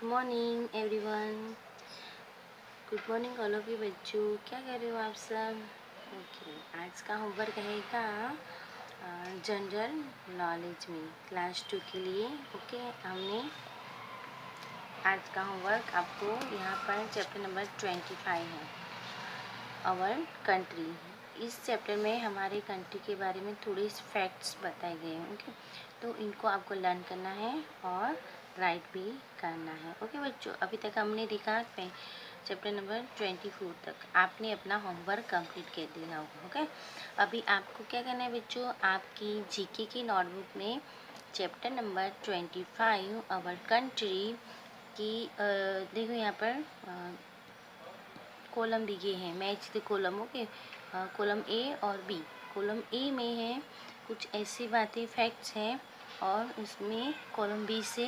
Morning everyone. Good morning all of you बच्चों, क्या कर रहे हो आप सब? ओके, आज का होमवर्क रहेगा जनरल नॉलेज में क्लास 2 के लिए। ओके, हमने आज का होमवर्क आपको यहाँ पर चैप्टर नंबर 25 है, आवर कंट्री। इस चैप्टर में हमारे कंट्री के बारे में थोड़े फैक्ट्स बताए गए हैं। ओके, तो इनको आपको लर्न करना है और राइट भी करना है। ओके बच्चों, अभी तक हमने देखा चैप्टर नंबर 24 तक आपने अपना होमवर्क कंप्लीट कर दिया होगा। ओके, अभी आपको क्या करना है बच्चों, आपकी जीके की नोटबुक में चैप्टर नंबर 25 आवर कंट्री की देखो यहाँ पर कॉलम दिए हैं, match the column. Okay, column A और बी। कॉलम ए में है कुछ ऐसी बातें फैक्ट्स हैं और उसमें कॉलम बी से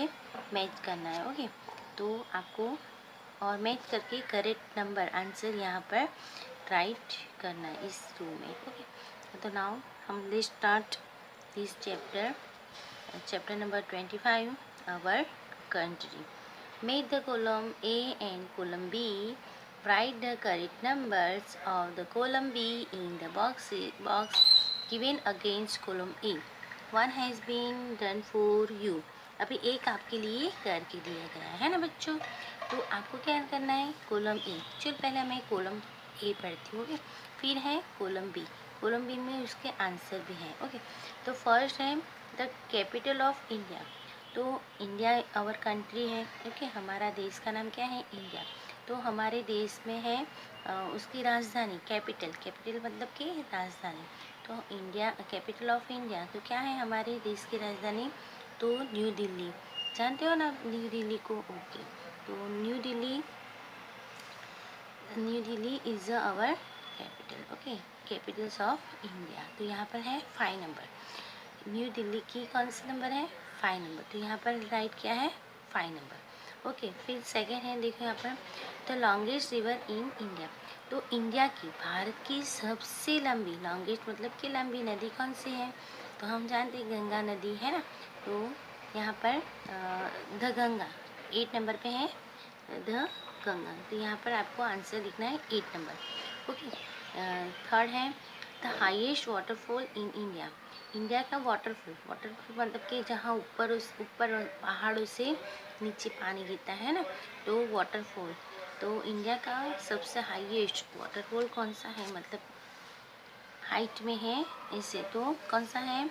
मैच करना है। ओके, तो आपको और मैच करके करेक्ट नंबर आंसर यहाँ पर राइट करना है इस रो में। ओके, तो नाउ हम let's start this chapter number 25 our country. Make the column A and column B. Write the correct numbers of the column B in the box given against column A. One has been done for you. अभी एक आपके लिए करके दिया गया है ना बच्चों, तो आपको क्या करना है, कॉलम ए। चलो पहले मैं कॉलम ए पढ़ती हूँ, फिर है कॉलम बी। कॉलम बी में उसके आंसर भी हैं। ओके, तो फर्स्ट है द कैपिटल ऑफ इंडिया। तो इंडिया आवर कंट्री है। ओके, हमारा देश का नाम क्या है, इंडिया। तो हमारे देश में है उसकी राजधानी, कैपिटल मतलब कि राजधानी। तो इंडिया कैपिटल ऑफ इंडिया, तो क्या है हमारे देश की राजधानी, तो न्यू दिल्ली। जानते हो ना न्यू दिल्ली को? ओके, तो new Delhi is our capital. Okay, capitals of India. तो यहाँ पर है 5 नंबर। न्यू दिल्ली की कौन सी नंबर है, 5 नंबर। तो यहाँ पर राइट क्या है, 5 नंबर। ओके, फिर सेकेंड है, देखो यहाँ पर the longest river in India. तो इंडिया की, भारत की सबसे लंबी, लॉन्गेस्ट मतलब कि लंबी नदी कौन सी है, तो हम जानते हैं गंगा नदी है ना। तो यहाँ पर द गंगा 8 नंबर पे है, द गंगा। तो यहाँ पर आपको आंसर लिखना है 8 नंबर। ओके, थर्ड है the highest waterfall in India. India का वाटरफॉल मतलब कि जहाँ ऊपर पहाड़ों से नीचे पानी गिरता है ना, तो वाटरफॉल। तो इंडिया का सबसे हाईएस्ट वाटरफॉल कौन सा है, मतलब हाइट में है ऐसे, तो कौन सा है,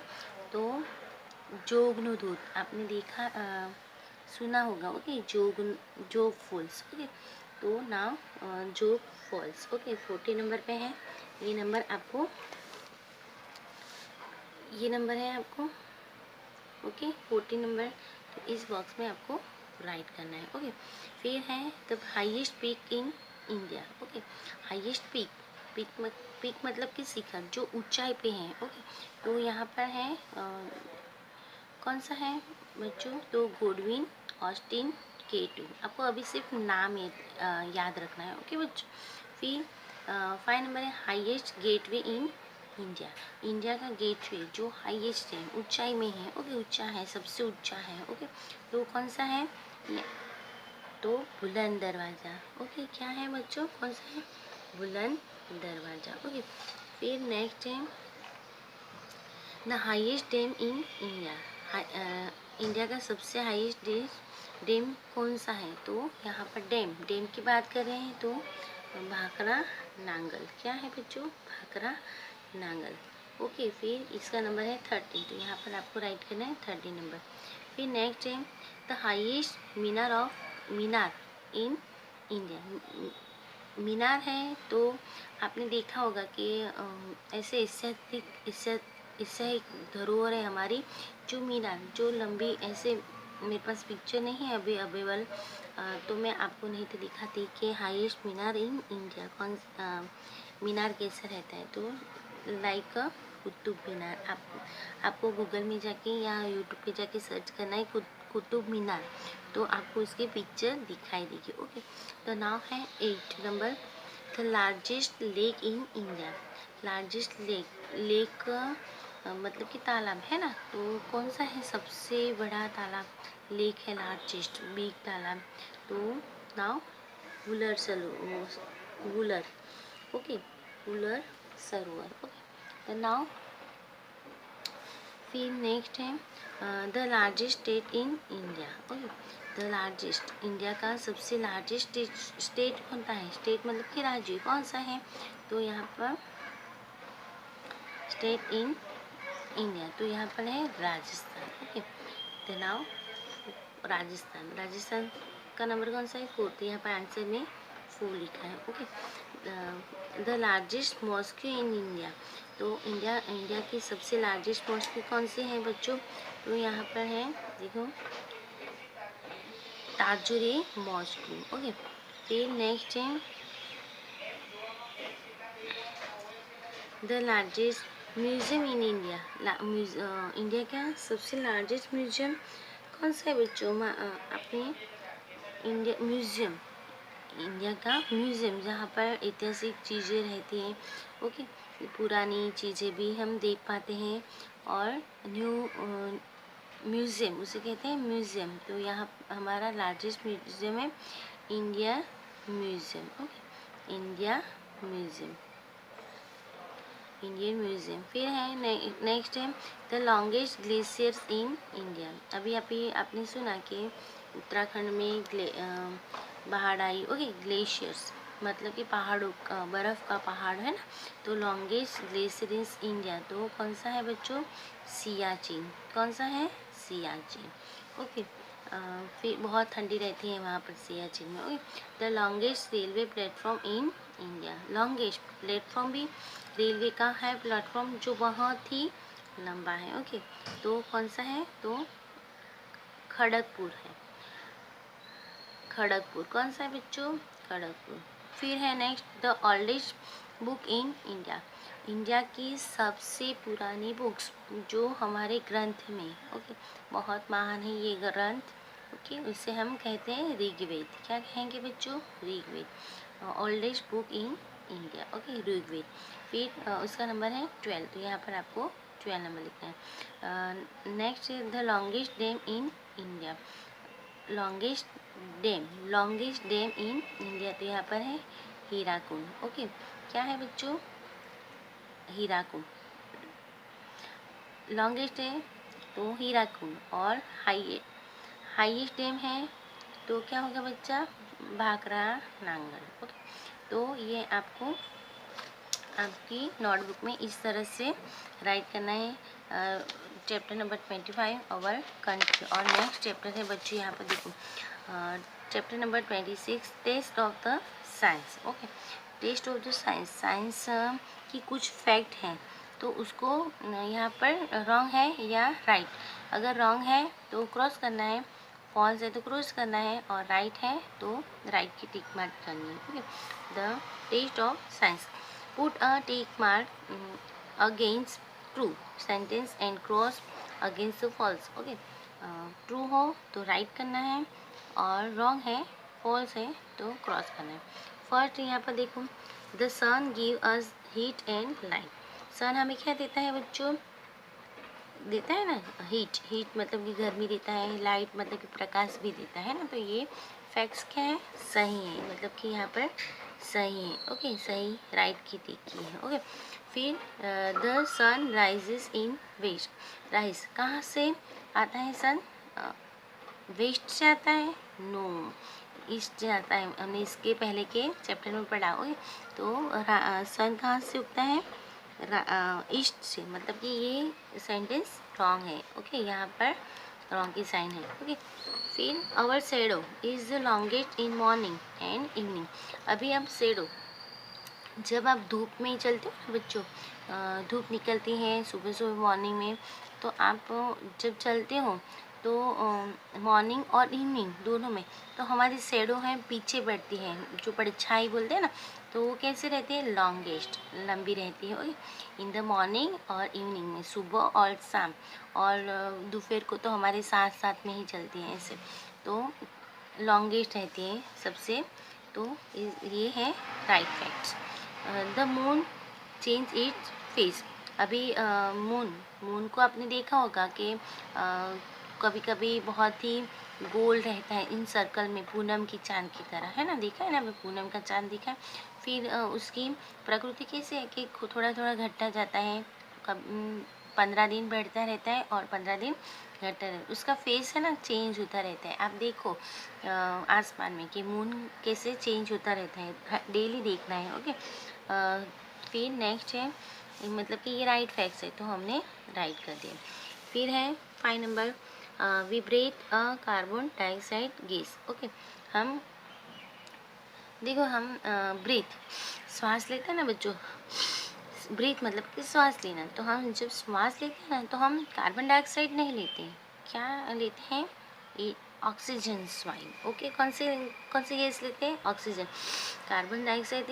तो जोगनोदूत। आपने देखा सुना होगा। ओके, जोग फॉल्स। ओके, तो नाउ जोग फॉल्स। ओके, 40 नंबर पे है ये नंबर है आपको। Okay, 40 number. तो इस बॉक्स में आपको राइट करना है। ओके, फिर है the highest peak in India. Okay, highest peak मतलब कि शिखर, जो ऊंचाई पे है। ओके, तो यहाँ पर है कौन सा है बच्चों, तो गोडविन ऑस्टिन K2। आपको अभी सिर्फ नाम याद रखना है। ओके बच्चों, फिर 5 नंबर है highest gateway in India. India का गेटवे जो हाईएस्ट है, ऊंचाई में है। ओके, ऊंचा है, सबसे ऊंचा है। ओके, तो कौन सा है, तो बुलंद दरवाज़ा। ओके, क्या है बच्चों, कौन सा है, बुलंद दरवाज़ा। ओके, फिर नेक्स्ट है the highest dam in India. India का सबसे हाईएस्ट डैम कौन सा है, तो यहाँ पर डैम की बात कर रहे हैं, तो भाखड़ा नांगल। क्या है बच्चों, भाखड़ा नांगल। ओके, फिर इसका नंबर है 30। तो यहाँ पर आपको राइट करना है 30 नंबर। फिर नेक्स्ट है द हाईएस्ट मीनार इन इंडिया। मीनार है, तो आपने देखा होगा कि ऐसे इससे एक धरोहर है हमारी, जो मीनार, जो लंबी ऐसे, मेरे पास पिक्चर नहीं है अभी अवेलेबल, तो मैं आपको नहीं तो दिखाती कि हाईएस्ट मीनार इन इंडिया मीनार कैसा रहता है, तो लाइक कुतुब मीनार। आपको गूगल में जाके या यूट्यूब पे जाके सर्च करना है कुतुब मीनार, तो आपको इसकी पिक्चर दिखाई देगी। ओके, तो नाउ है 8 number the largest lake in India. Largest lake मतलब कि तालाब है ना, तो कौन सा है सबसे बड़ा तालाब? लेक है लार्जेस्ट बिग तालाब, तो नाउ वुलर वुलर, ओके, वुलर सरोवर, ओके। तो नाउ फिर नेक्स्ट है the largest state in India, okay. The largest, India का सबसे लार्जेस्ट स्टेट कौन सा है? स्टेट मतलब कि राज्य कौन सा है? तो यहाँ पर स्टेट इन इंडिया, तो यहाँ पर है राजस्थान, ओके। तो नाउ राजस्थान का नंबर कौन सा है? 4, यहाँ पर आंसर में 4 लिखा है, okay. The largest mosque in India, तो इंडिया की सबसे लार्जेस्ट मॉस्क कौन सी है बच्चों? तो यहाँ पर है, देखो, ताजुरे मॉस्क, ओके। फिर नेक्स्ट है the largest museum in India, India का सबसे लार्जेस्ट म्यूजियम कौन सा है बच्चों? अपने इंडिया म्यूजियम, इंडिया का म्यूजियम जहाँ पर ऐतिहासिक चीज़ें रहती हैं, ओके, पुरानी चीज़ें भी हम देख पाते हैं, और न्यू म्यूजियम उसे कहते हैं म्यूजियम। तो यहाँ हमारा लार्जेस्ट म्यूजियम है India museum, okay, India museum, Indian museum. फिर है नेक्स्ट है the longest glaciers in India. अभी आपने सुना कि उत्तराखंड में बाढ़ आई, ओके, ग्लेशियर्स मतलब कि पहाड़ों का, बर्फ़ का पहाड़ है ना, तो लॉन्गेस्ट ग्लेशियर इन इंडिया, तो कौन सा है बच्चों? सियाचिन, कौन सा है? सियाचिन, ओके। फिर बहुत ठंडी रहती है वहाँ पर सियाचिन में, okay. The longest railway platform in India, longest platform भी रेलवे का है प्लेटफॉर्म जो बहुत ही लंबा है, ओके। तो कौन सा है? तो खड़गपुर है, खड़गपुर, कौन सा है बच्चों? खड़गपुर। फिर है next the oldest book in India, India की सबसे पुरानी बुक्स जो हमारे ग्रंथ में, ओके, बहुत महान है ये ग्रंथ, ओके, उसे हम कहते हैं ऋग्वेद। क्या कहेंगे बच्चों? Rigveda, oldest book in India, okay, Rigveda. फिर उसका नंबर है 12, तो यहाँ पर आपको 12 नंबर लिखना है। Next the longest dam in India, longest dam in India, तो यहाँ पर है हीराकुंड, ओके। क्या है बच्चों? हीराकुंड लॉन्गेस्ट है, तो हीराकुंड। और हाईएस्ट डैम है, तो क्या होगा बच्चा? भाखड़ा नांगल, ओके। तो ये आपको आपकी नोटबुक में इस तरह से राइट करना है चैप्टर नंबर 25 अवर कंट्री। और नेक्स्ट चैप्टर है बच्चों, यहाँ पर देखो, chapter number 26 test of the science, okay. Test of the science की कुछ फैक्ट हैं, तो उसको यहाँ पर रॉन्ग है या राइट, अगर रॉन्ग है तो क्रॉस करना है, फॉल्स है तो क्रॉस करना है, और राइट है तो राइट की टिक मार्क करनी है, okay. The test of science, put a tick mark against true sentence and cross against the false, okay. True हो तो राइट करना है, और रॉन्ग है, फॉल्स है तो क्रॉस करना है। फर्स्ट यहाँ पर देखो, the sun give us heat and light, sun हमें क्या देता है बच्चों? देता है ना हीट मतलब कि गर्मी देता है, लाइट मतलब कि प्रकाश भी देता है ना, तो ये फैक्ट्स क्या है? सही है, मतलब कि यहाँ पर सही है, ओके, सही राइट की टिक की है, ओके। फिर the sun rises in west, rise कहाँ से आता है सन? वेस्ट से आता है? नो, ईस्ट से आता है, हमने इसके पहले के चैप्टर में पढ़ा, ओके। तो सन कहाँ से उगता है? ईस्ट से, मतलब कि ये सेंटेंस रॉन्ग है, ओके, यहाँ पर रॉन्ग की साइन है, ओके। फिर our shadow is the longest in morning and evening, अभी हम शेडो, जब आप धूप में चलते हो ना बच्चों, धूप निकलती है सुबह सुबह मॉर्निंग में, तो आप जब चलते हो तो मॉर्निंग और इवनिंग दोनों में, तो हमारी शेडो है पीछे बढ़ती है, जो परछाई बोलते हैं ना, तो वो कैसे रहती है? लॉन्गेस्ट, लंबी रहती है, इन द मॉर्निंग और इवनिंग में, सुबह और शाम, और दोपहर को तो हमारे साथ साथ में ही चलती हैं ऐसे, तो लॉन्गेस्ट रहती है सबसे, तो ये है right facts. The moon change its face, अभी मून को आपने देखा होगा कि कभी कभी बहुत ही गोल रहता है इन सर्कल में, पूनम की चांद की तरह, है ना, देखा है ना, अभी पूनम का चांद दिखा है। फिर उसकी प्रकृति कैसे है कि थोड़ा थोड़ा घटता जाता है, कब 15 दिन बढ़ता रहता है और 15 दिन घटता रहता है, उसका फेस है ना चेंज होता रहता है। आप देखो आसमान में कि मून कैसे चेंज होता रहता है, डेली देखना है। ओके, फिर नेक्स्ट है, मतलब कि ये राइट फैक्ट्स है तो हमने राइट कर दिया। फिर है 5 number, we breathe a carbon dioxide gas. Okay, हम देखो हम ब्रीथ श्वास लेते हैं ना बच्चों, ब्रीथ मतलब कि श्वास लेना, तो हम जब श्वास लेते हैं ना तो हम कार्बन डाइऑक्साइड नहीं लेते हैं, क्या लेते हैं, ये ऑक्सीजन वायु। ओके, कौन सी गैस लेते हैं, ऑक्सीजन। कार्बन डाइऑक्साइड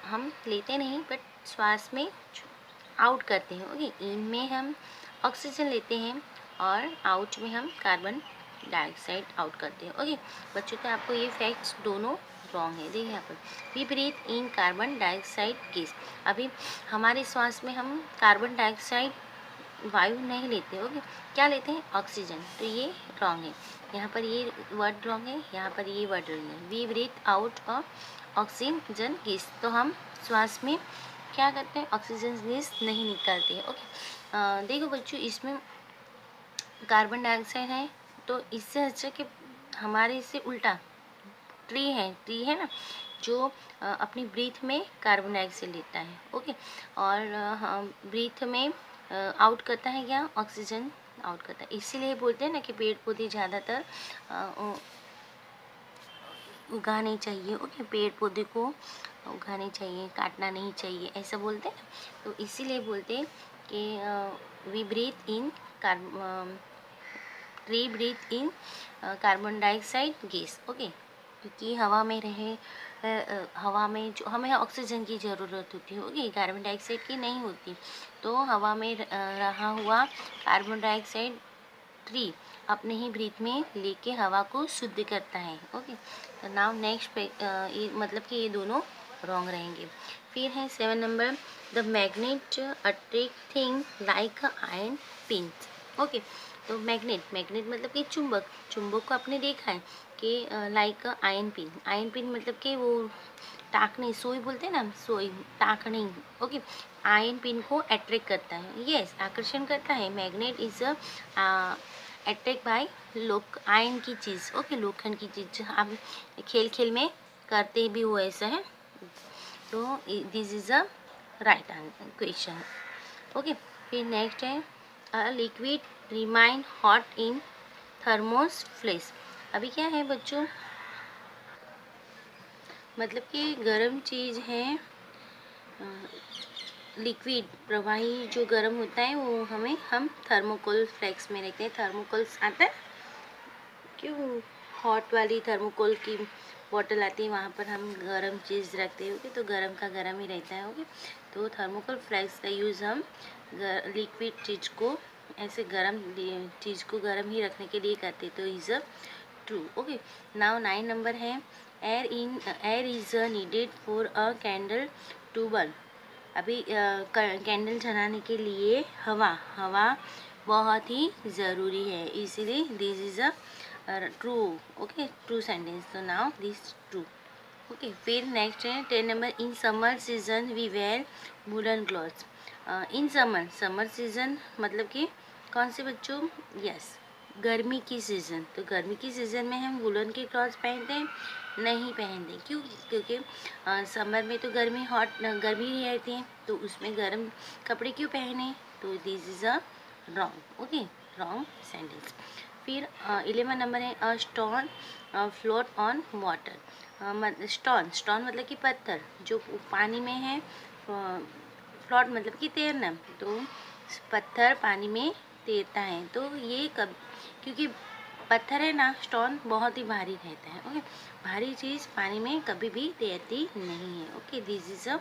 हम लेते नहीं, बट श्वास में आउट करते हैं। ओके, इन में हम ऑक्सीजन लेते हैं और आउट में हम कार्बन डाइऑक्साइड आउट करते हैं। ओके बच्चों, तो आपको ये फैक्ट्स दोनों रॉन्ग है। देखिए यहाँ पर, we breathe in carbon dioxide gas, अभी हमारे श्वास में हम कार्बन डाइऑक्साइड वायु नहीं लेते। ओके, क्या लेते हैं, ऑक्सीजन, तो ये रॉन्ग है। यहाँ पर ये वर्ड रॉन्ग है, यहाँ पर ये वर्ड रॉन्ग है। We breathe out a oxygen gas, तो हम श्वास में क्या करते हैं, ऑक्सीजन गैस नहीं निकालते। ओके, देखो बच्चों, इसमें कार्बन डाइऑक्साइड है, तो इससे अच्छा कि हमारे इससे उल्टा ट्री है ना, जो अपनी ब्रीथ में कार्बन डाइऑक्साइड लेता है। ओके, और ब्रीथ में आउट करता है क्या, ऑक्सीजन आउट करता है। इसीलिए बोलते हैं ना कि पेड़ पौधे ज़्यादातर उगाने चाहिए। ओके, पेड़ पौधे को उगाने चाहिए, काटना नहीं चाहिए, ऐसा बोलते हैं। तो इसीलिए बोलते हैं कि we breathe in tree breathe in carbon dioxide gas. Okay, क्योंकि हवा में रहे हवा में जो हमें ऑक्सीजन की ज़रूरत होती है, ओके, कार्बन डाइऑक्साइड की नहीं होती। तो हवा में रहा हुआ कार्बन डाइऑक्साइड ट्री अपने ही ब्रीथ में लेके हवा को शुद्ध करता है। ओके, तो नाउ नेक्स्ट ये मतलब कि ये दोनों रॉन्ग रहेंगे। फिर है 7 number, the magnet attract thing like iron pin. Okay, तो मैग्नेट मतलब कि चुंबक को आपने देखा है कि लाइक आयरन पिन मतलब कि वो टाकनी, सुई बोलते हैं ना, सुई टाकनी। ओके, आयरन पिन को अट्रैक्ट करता है, यस, आकर्षण करता है। Magnet is attract by iron की चीज़। ओके, लोखंड की चीज़ आप खेल खेल में करते भी हो, ऐसा है। तो this is a right question. Okay, फिर नेक्स्ट है liquid remain hot in thermos flesh. अभी क्या है बच्चों, मतलब कि गर्म चीज़ है, लिक्विड प्रवाही जो गर्म होता है वो हम थर्मोकोल फ्लेक्स में रखते हैं। थर्मोकोल्स आता है, क्यों, हॉट वाली थर्मोकोल की बॉटल आती है, वहाँ पर हम गर्म चीज़ रखते हैं। ओके, तो गर्म का गर्म ही रहता है। ओके, तो थर्मोकोल फ्लेक्स का यूज़ हम लिक्विड चीज़ को, ऐसे गर्म चीज़ को गर्म ही रखने के लिए करते हैं। तो is a true. Okay, now 9 number है, air is needed for a candle to burn. अभी कैंडल जलाने के लिए हवा बहुत ही ज़रूरी है, इसीलिए this is a true. Okay, true sentence, तो नाउ दिस ट्रू। ओके, फिर नेक्स्ट है 10 number, in summer season we wear woollen clothes. In summer season मतलब कि कौन से बच्चों, यस, गर्मी की सीज़न। तो गर्मी की सीज़न में हम वुलन के क्लॉथ्स पहनते हैं, नहीं पहनते, क्यों, क्योंकि समर में तो गर्मी ही रहती है, तो उसमें गर्म कपड़े क्यों पहने, तो this is a wrong. Okay, wrong sentence. फिर 11 नंबर है, a stone float on water. Stone मतलब कि पत्थर जो पानी में है, फ्लोट मतलब कि तैरना, तो पत्थर पानी में तैरता है। तो ये कब, क्योंकि पत्थर है ना, स्टोन बहुत ही भारी रहता है। ओके, भारी चीज़ पानी में कभी भी तैरती नहीं है। Okay, this is a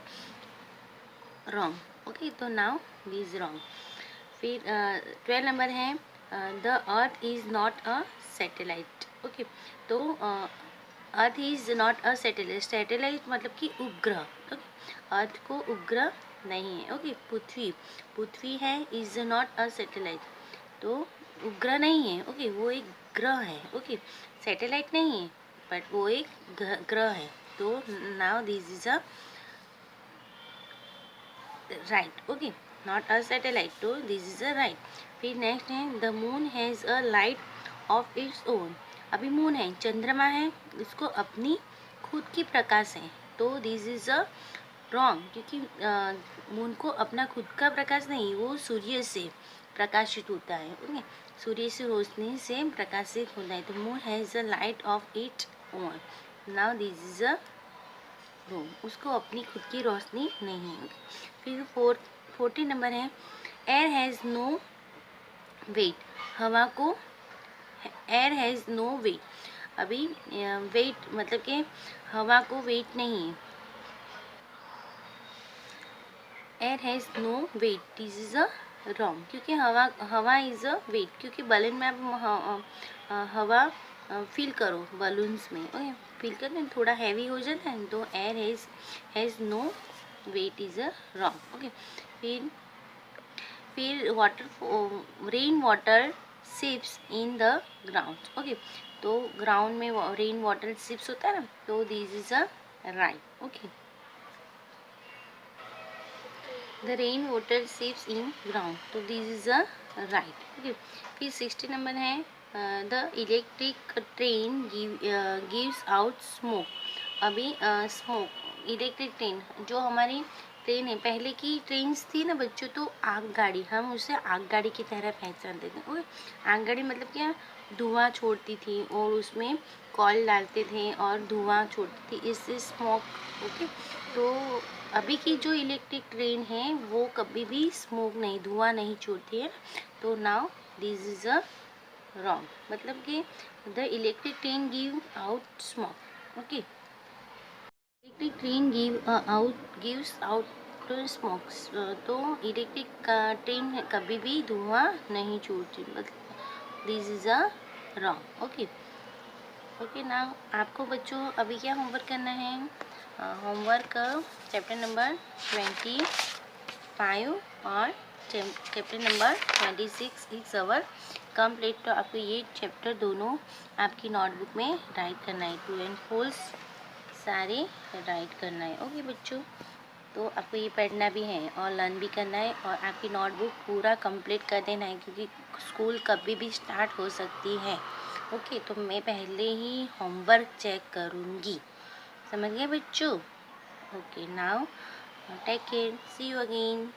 wrong. Okay, तो नाउ दिस रॉन्ग। फिर 12 नंबर है, the earth is not a satellite. Okay, तो earth is not a satellite, satellite मतलब कि उपग्रह। ओके, अर्थ को उपग्रह नहीं है। ओके, पृथ्वी, पृथ्वी है इज नॉट अ सैटेलाइट, तो उपग्रह नहीं है। ओके, वो एक ग्रह है। ओके, सैटेलाइट नहीं है बट वो एक ग्रह है। तो now this is a right. Okay, not a satellite, तो दिस इज अ राइट। फिर नेक्स्ट है the moon has a light of its own. अभी मून है, चंद्रमा है, इसको अपनी खुद की प्रकाश है, तो दिस इज अ रॉन्ग, क्योंकि मून को अपना खुद का प्रकाश नहीं, वो सूर्य से प्रकाशित होता है। ओके, सूर्य से रोशनी से प्रकाशित होता है, तो moon has a light of it own. Now this is a room, उसको अपनी खुद की रोशनी नहीं है। फिर 40 नंबर है एयर हैज़ नो वेट। हवा को, एयर हैज़ नो वेट। अभी वेट मतलब कि हवा को वेट नहीं है। Air has no weight, this is a wrong, क्योंकि हवा इज़ अ वेट, क्योंकि बलून में आप हवा फील करो बलून्स में। ओके, फील करते हैं थोड़ा हैवी हो जाता है, तो air has no weight is a wrong. Okay, फिर water, rain water seeps in the ground. Okay, तो ग्राउंड में रेन वाटर सिप्स होता है ना, तो this is a right. Okay, the rain water seeps in ground, तो this is a right. Okay, फिर 60 number है the electric train gives out smoke. अभी स्मोक, इलेक्ट्रिक ट्रेन, जो हमारी ट्रेन है, पहले की ट्रेन्स थी ना बच्चों, तो आग गाड़ी, हम उसे आग गाड़ी की तरह पहचानते थे। ओके, आग गाड़ी मतलब क्या, धुआं छोड़ती थी और उसमें कॉयल डालते थे और धुआं छोड़ती थी, इससे स्मोक। ओके, तो अभी की जो इलेक्ट्रिक ट्रेन है वो कभी भी स्मोक नहीं, धुआं नहीं छोड़ती है, तो now this is a wrong, मतलब कि the electric train give out smoke. Okay, electric train gives out smokes, तो इलेक्ट्रिक ट्रेन कभी भी धुआं नहीं छोड़ती, मतलब this is a wrong. Okay, okay, ना आपको बच्चों अभी क्या होमवर्क करना है? होमवर्क चैप्टर नंबर 25 और chapter number 26 is our complete. तो आपको ये चैप्टर दोनों आपकी नोटबुक में राइट करना है, ट्रू एंड फॉल्स सारे राइट करना है। ओके बच्चों, तो आपको ये पढ़ना भी है और लर्न भी करना है और आपकी नोटबुक पूरा कंप्लीट कर देना है, क्योंकि स्कूल कभी भी स्टार्ट हो सकती है। ओके, तो मैं पहले ही होमवर्क चेक करूँगी, समझ गए बच्चों? Okay, now take care, see you again.